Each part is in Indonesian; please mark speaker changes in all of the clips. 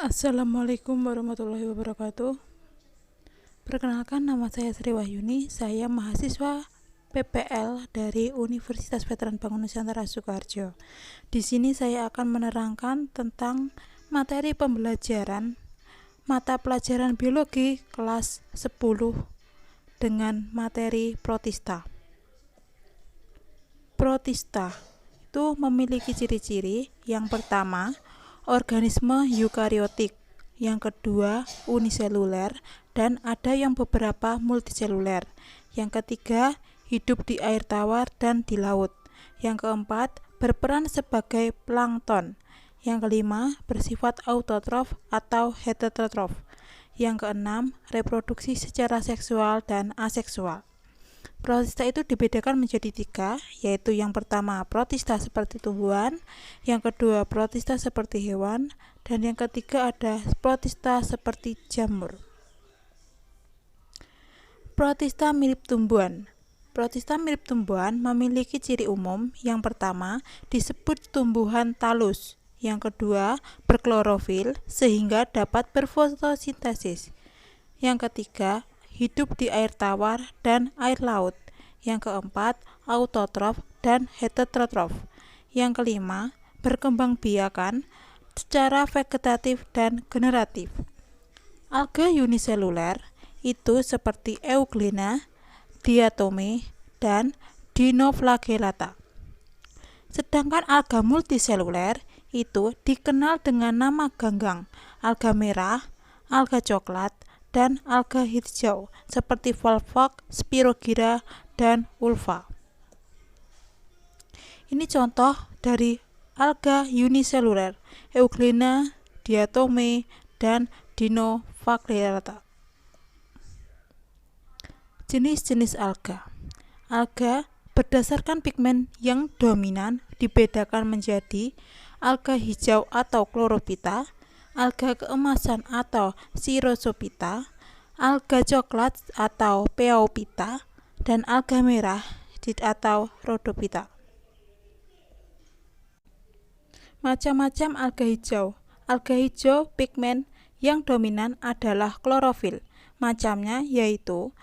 Speaker 1: Assalamualaikum warahmatullahi wabarakatuh. Perkenalkan, nama saya Sri Wahyuni. Saya mahasiswa PPL dari Universitas Veteran Bangun Nusantara Sukoharjo. Di sini saya akan menerangkan tentang materi pembelajaran mata pelajaran biologi kelas 10 dengan materi protista. Protista itu memiliki ciri-ciri. Yang pertama, organisme eukariotik. Yang kedua, uniseluler, dan ada yang beberapa multiseluler. Yang ketiga, hidup di air tawar dan di laut. Yang keempat, berperan sebagai plankton. Yang kelima, bersifat autotrof atau heterotrof. Yang keenam, reproduksi secara seksual dan aseksual. Protista itu dibedakan menjadi 3, yaitu yang pertama protista seperti tumbuhan, yang kedua protista seperti hewan, dan yang ketiga ada protista seperti jamur. Protista mirip tumbuhan. Protista mirip tumbuhan memiliki ciri umum. Yang pertama disebut tumbuhan talus, yang kedua berklorofil sehingga dapat berfotosintesis, yang ketiga hidup di air tawar dan air laut. Yang keempat, autotrof dan heterotrof. Yang kelima, berkembang biakan secara vegetatif dan generatif. Alga uniseluler itu seperti Euglena, Diatome, dan Dinoflagellata. Sedangkan alga multiseluler itu dikenal dengan nama ganggang, alga merah, alga coklat, dan alga hijau seperti Volvox, Spirogyra, dan Ulva. Ini contoh dari alga uniseluler, Euglena, Diatome, dan Dinoflagellata. Jenis-jenis alga. Alga berdasarkan pigmen yang dominan dibedakan menjadi alga hijau atau chlorophyta, alga keemasan atau Xerisophyta, alga coklat atau Phaeophyta, dan alga merah atau Rhodophyta. Macam-macam alga hijau. Alga hijau pigmen yang dominan adalah klorofil. Macamnya yaitu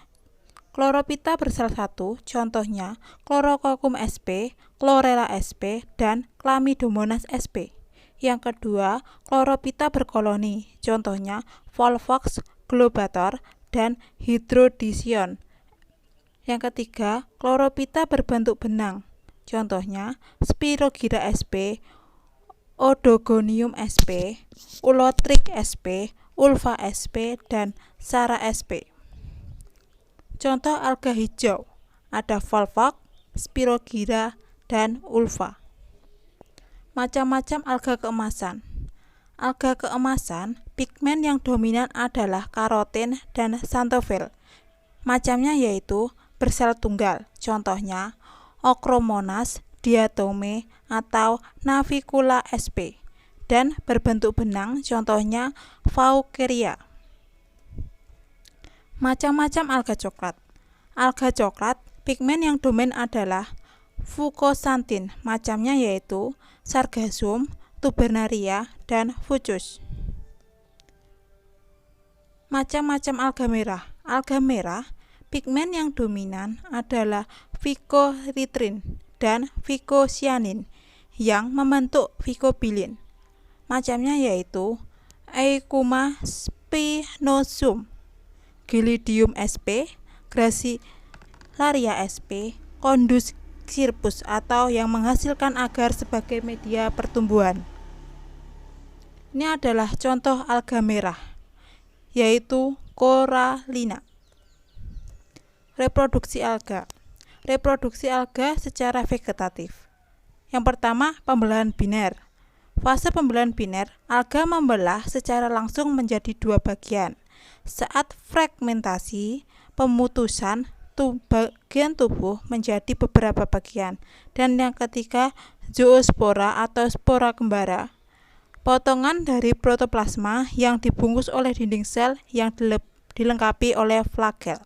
Speaker 1: Chlorophyta bersel 1, contohnya Chlorococcum sp, Chlorella sp, dan Chlamydomonas sp. Yang kedua, Chlorophyta berkoloni, contohnya Volvox globator dan Hydrodition. Yang ketiga, Chlorophyta berbentuk benang, contohnya Spirogyra sp, Odogonium sp, Ulotric sp, Ulva sp, dan Sara sp. Contoh alga hijau ada Volvox, Spirogyra, dan Ulva. Macam-macam alga keemasan. Alga keemasan, pigmen yang dominan adalah karotin dan xanthophyll. Macamnya yaitu bersel tunggal, contohnya Ochromonas, Diatome, atau Navicula sp. Dan berbentuk benang, contohnya Faucheria. Macam-macam alga coklat. Alga coklat, pigmen yang dominan adalah fucoxanthin. Macamnya yaitu Sargassum, Tubernaria, dan Fucus. Macam-macam alga merah. Alga merah, pigmen yang dominan adalah phycoerythrin dan phycocyanin yang membentuk phycobilin. Macamnya yaitu Eucuma spinosum, Gelidium sp, Gracilaria sp, Condus cirrus atau yang menghasilkan agar sebagai media pertumbuhan. Ini adalah contoh alga merah, yaitu Corallina. Reproduksi alga. Reproduksi alga secara vegetatif. Yang pertama, pembelahan biner. Fase pembelahan biner, alga membelah secara langsung menjadi 2 bagian. Saat fragmentasi, pemutusan bagian tubuh menjadi beberapa bagian. Dan yang ketiga, zoospora atau spora kembara. Potongan dari protoplasma yang dibungkus oleh dinding sel yang dilengkapi oleh flagel.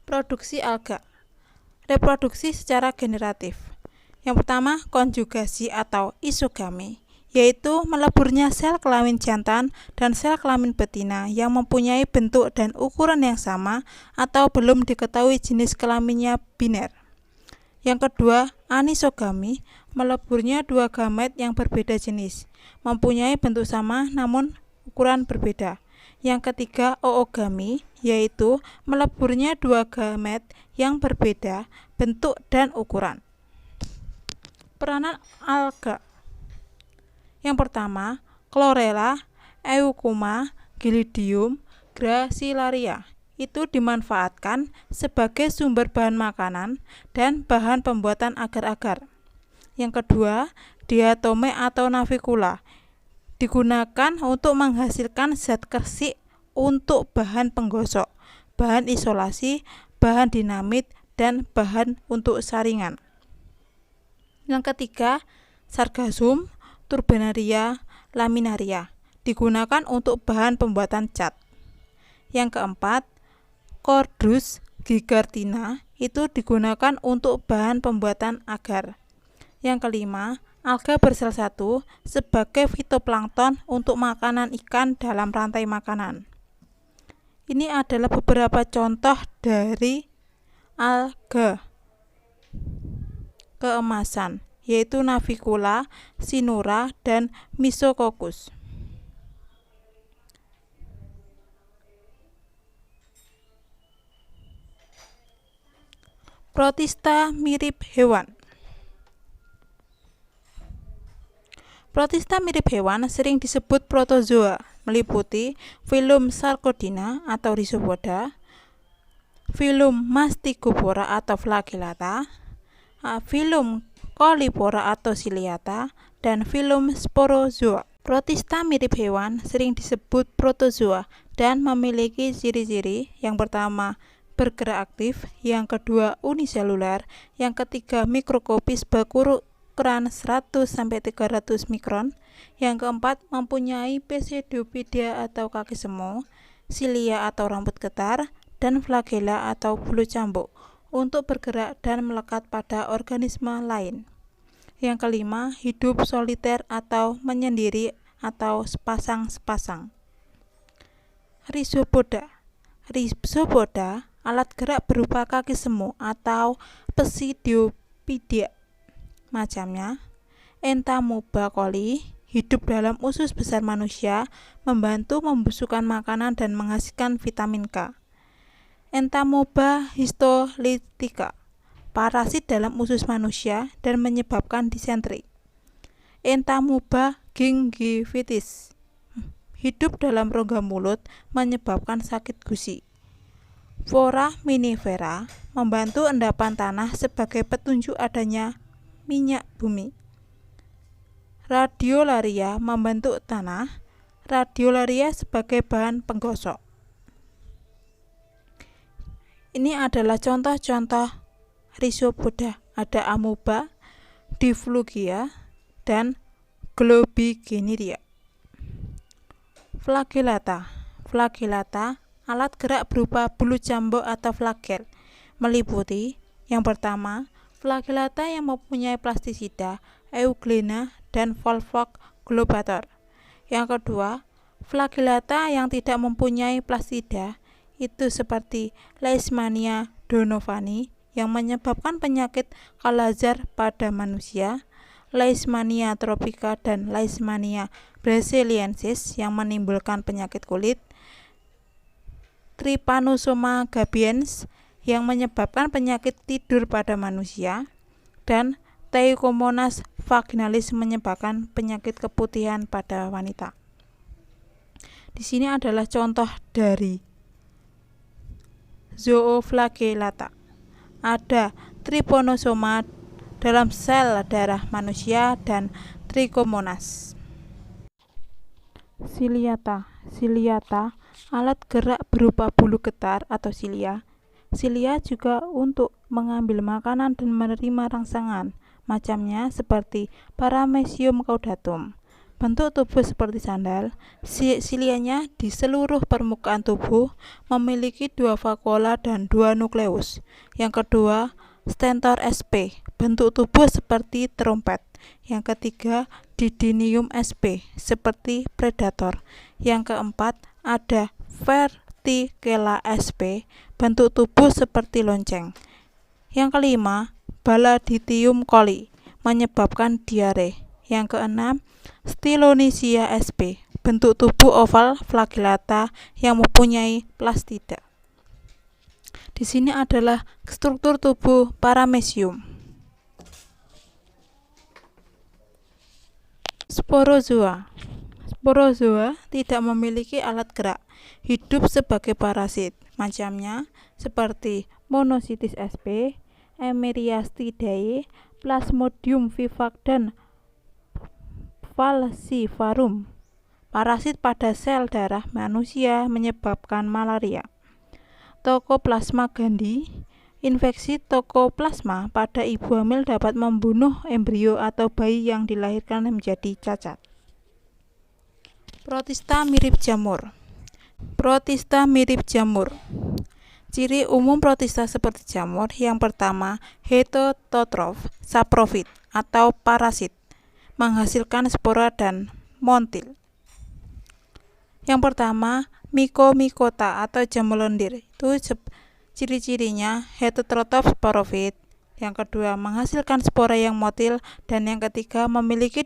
Speaker 1: Produksi alga. Reproduksi secara generatif. Yang pertama, konjugasi atau isogami. yaitu meleburnya sel kelamin jantan dan sel kelamin betina yang mempunyai bentuk dan ukuran yang sama atau belum diketahui jenis kelaminnya biner. Yang kedua, anisogami, meleburnya dua gamet yang berbeda jenis, mempunyai bentuk sama namun ukuran berbeda. Yang ketiga, oogami, yaitu meleburnya dua gamet yang berbeda bentuk dan ukuran. Peranan alga. Yang pertama, Chlorella, Eucuma, Gilidium, Gracilaria itu dimanfaatkan sebagai sumber bahan makanan dan bahan pembuatan agar-agar. Yang kedua, Diatome atau Navicula digunakan untuk menghasilkan zat kersik untuk bahan penggosok, bahan isolasi, bahan dinamit, dan bahan untuk saringan. Yang ketiga, Sargassum, Turbinaria, Laminaria digunakan untuk bahan pembuatan cat. Yang keempat, Cordus gigartina itu digunakan untuk bahan pembuatan agar. Yang kelima, alga bersel 1 sebagai fitoplankton untuk makanan ikan dalam rantai makanan. Ini adalah beberapa contoh dari alga keemasan, yaitu Navicula, Cynura, dan Mysococcus. Protista mirip hewan. Protista mirip hewan sering disebut protozoa, meliputi filum Sarcodina atau Rhizopoda, filum Mastigophora atau Flagellata, filum Collipora atau Ciliata, dan filum Sporozoa. Protista mirip hewan sering disebut protozoa dan memiliki ciri-ciri: yang pertama, bergerak aktif, yang kedua, uniseluler, yang ketiga, mikroskopis berukuran 100-300 mikron, yang keempat, mempunyai pseudopodia atau kaki semu, silia atau rambut getar, dan flagella atau bulu cambuk untuk bergerak dan melekat pada organisme lain. Yang kelima, hidup soliter atau menyendiri atau sepasang-sepasang. Rhizopoda. Rhizopoda, alat gerak berupa kaki semu atau pseudopodia. Macamnya, Entamoeba coli, hidup dalam usus besar manusia, membantu membusukkan makanan dan menghasilkan vitamin K. Entamoeba histolytica, parasit dalam usus manusia dan menyebabkan disentri. Entamoeba gingivitis, hidup dalam rongga mulut, menyebabkan sakit gusi. Foraminifera, membantu endapan tanah sebagai petunjuk adanya minyak bumi. Radiolaria, membentuk tanah. Radiolaria sebagai bahan penggosok. Ini adalah contoh-contoh Rhizopoda. Ada Amoeba, Diflugia, dan Globigeniria. Flagellata. Flagellata, alat gerak berupa bulu cambuk atau flagel, meliputi yang pertama, flagellata yang mempunyai plastisida, euglena, dan Volvox globator. Yang kedua, flagellata yang tidak mempunyai plastisida, itu seperti Leishmania donovani yang menyebabkan penyakit Kala-Azar pada manusia, Leishmania tropica dan Leishmania brasiliensis yang menimbulkan penyakit kulit, Trypanosoma gabiens yang menyebabkan penyakit tidur pada manusia, dan Trichomonas vaginalis menyebabkan penyakit keputihan pada wanita. Di sini adalah contoh dari Zooflagellata. Ada Trypanosoma dalam sel darah manusia dan Trichomonas. Ciliata. Ciliata, alat gerak berupa bulu getar atau silia. Silia juga untuk mengambil makanan dan menerima rangsangan. Macamnya seperti Paramecium caudatum. Bentuk tubuh seperti sandal, silianya di seluruh permukaan tubuh memiliki 2 vakuola dan 2 nukleus. Yang kedua, Stentor sp, bentuk tubuh seperti trompet. Yang ketiga, Didinium sp seperti predator. Yang keempat, ada Verticella sp, bentuk tubuh seperti lonceng. Yang kelima, Baladitium coli, menyebabkan diare. Yang keenam, Stylonychia sp, bentuk tubuh oval flagellata yang mempunyai plastida. Di sini adalah struktur tubuh Paramecium. Sporozoa. Sporozoa tidak memiliki alat gerak, hidup sebagai parasit. Macamnya seperti Monocytis sp, Emeriastidae, Plasmodium vivax, dan Falciparum. Parasit pada sel darah manusia menyebabkan malaria. Toxoplasma gondii. Infeksi Toxoplasma pada ibu hamil dapat membunuh embrio atau bayi yang dilahirkan menjadi cacat. Protista mirip jamur. Protista mirip jamur. Ciri umum protista seperti jamur. Yang pertama, heterotrof, saprofit atau parasit, menghasilkan spora dan montil. Yang pertama, Mycomycota atau jamur lendir. Itu ciri-cirinya heterotrof sporofit. Yang kedua, menghasilkan spora yang motil, dan yang ketiga, memiliki